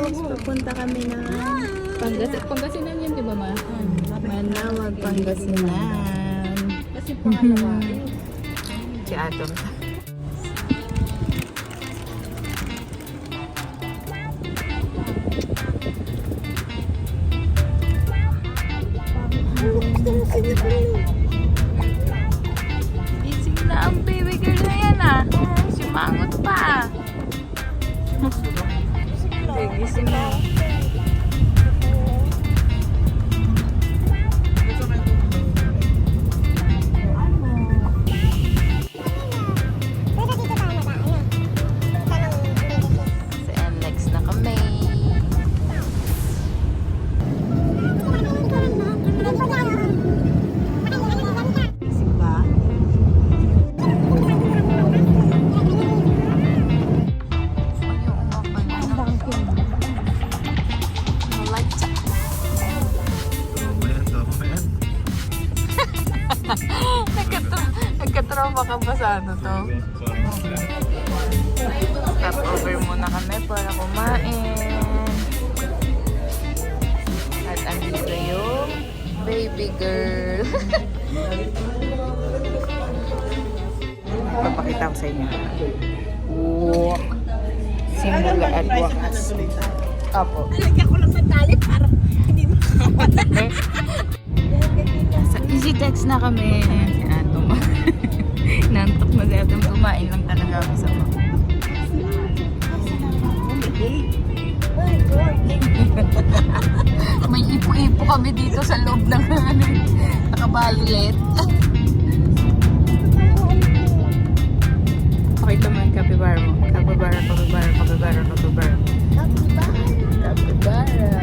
Pupunta kami ng Pangasinan yun, di ba ma? Manawag, Pangasinan. Kasi pangalawa. Si Atom. Gising na ang baby girl na yan ah. Simangot pa. Gising na. Nagkatrauma ka ba sa ano to? Stop over muna kami para kumain. At andito yung baby girl. Papakita ko sa inyo. Wow. Simula at wakas. Apo. Nalagyan ko lang sa tali para hindi makakapanan. Sa Easy Text na kami. Si Atom. Nantok na si Atom. Kumain lang talaga ako sa mga. May ipo-ipo kami dito sa loob ng naka-violet. Pakita mo yung kapibara mo. Kapibara, kapibara, kapibara, kapibara. Kapibara.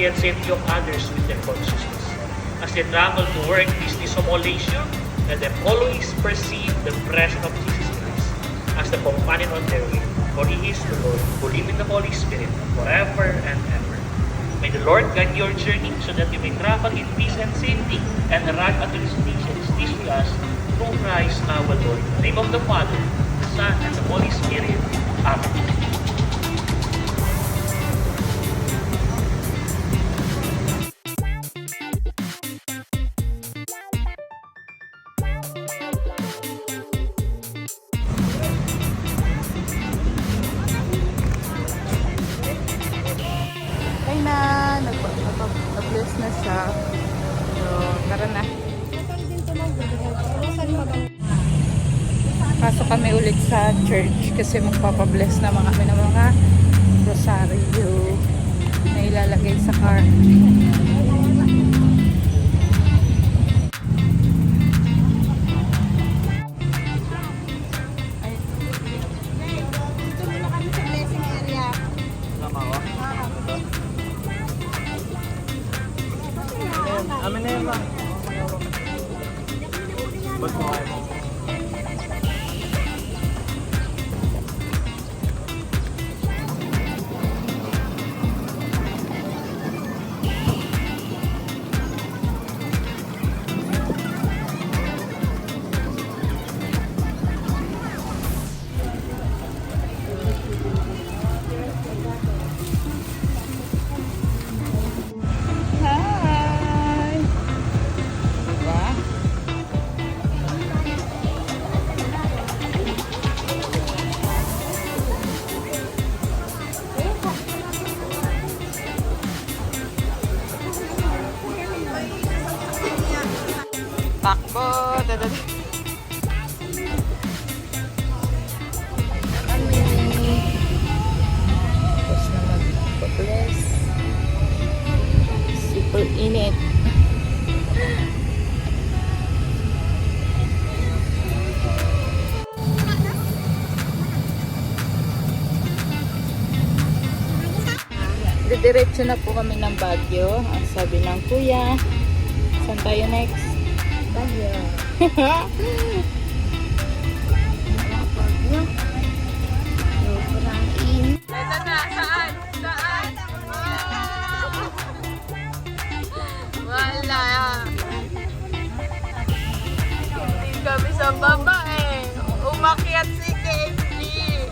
And safety of others with their consciousness. As they travel to work, business, or all leisure, let them always perceive the presence of Jesus Christ as the companion on their way. For He is the Lord, who lives in the Holy Spirit forever and ever. May the Lord guide your journey so that you may travel in peace and safety and arrive at the destinations teach us through Christ our Lord. In the name of the Father, the Son, and the Holy Spirit. Amen. Nag-bless na siya. So, tara na. Pasok kami ulit sa church kasi magpapabless naman kami ng mga rosaryo na ilalagay sa car. Amin na yun ba? Ba't mo kayo mo? Takbo! Kami. Tapos na mag-bless. Super init. Diretso na po kami ng Baguio. Ang sabi ng kuya. Saan tayo next? Baguio. Ito na, saan? Saan? Wala. Hindi kami sa baba eh. Umakyat si Kenji.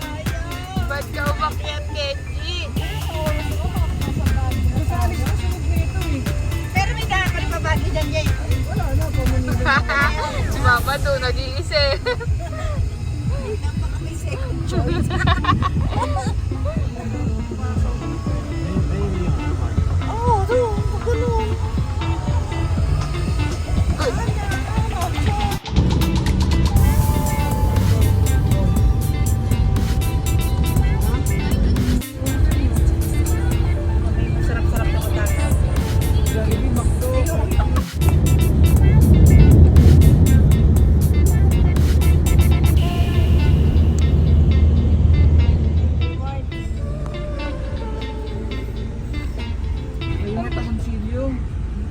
Ba't ka umakyat, Kenji? Pero may dapat pa Baguio dyan niya. Wala na, pamunili. Si Mama doon, nag-iisip. May second choice. Oo, doon. Ganun. Masarap-sarap na katakas. Jollibee, Macdo.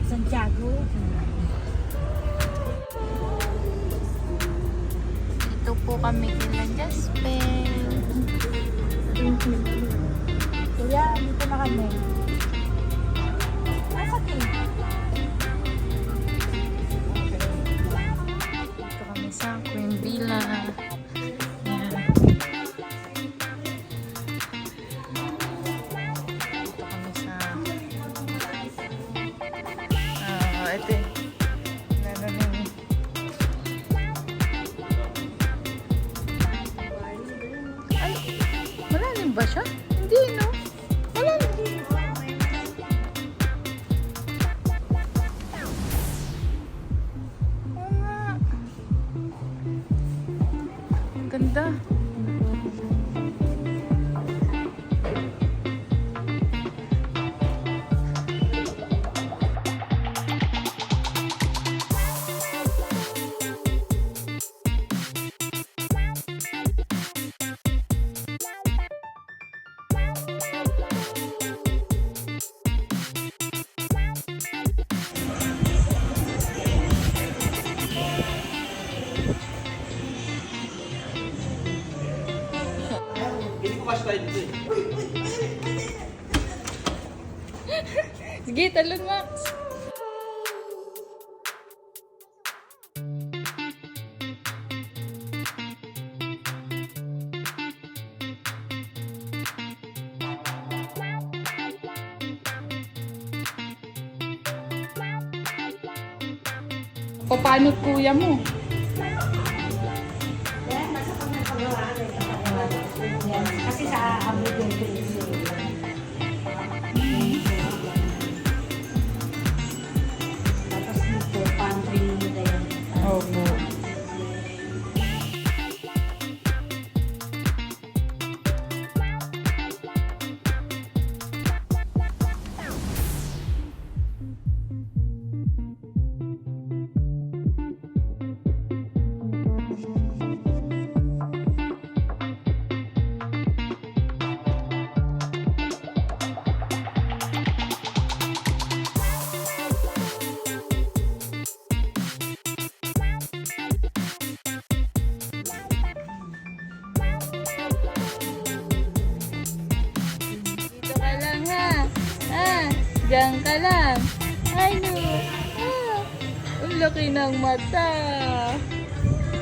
Santiago. Ito po kami kila Jasper. Kuya, dito na kami. Nasa Ito kami sa Queen Villa. Ayan. Ito kami sa... ito eh. Ay, malalim ba siya? Hindi, no? Malalim. Oo nga. Ang ganda. Sige, talon, Max. Paano kuya mo? kasi sa amin yung tapos dito, pantry nila yan. Opo. Diyan ka lang. Ay, no. Ah, ang laki ng mata.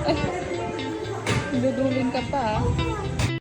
Ay, duduling ka pa.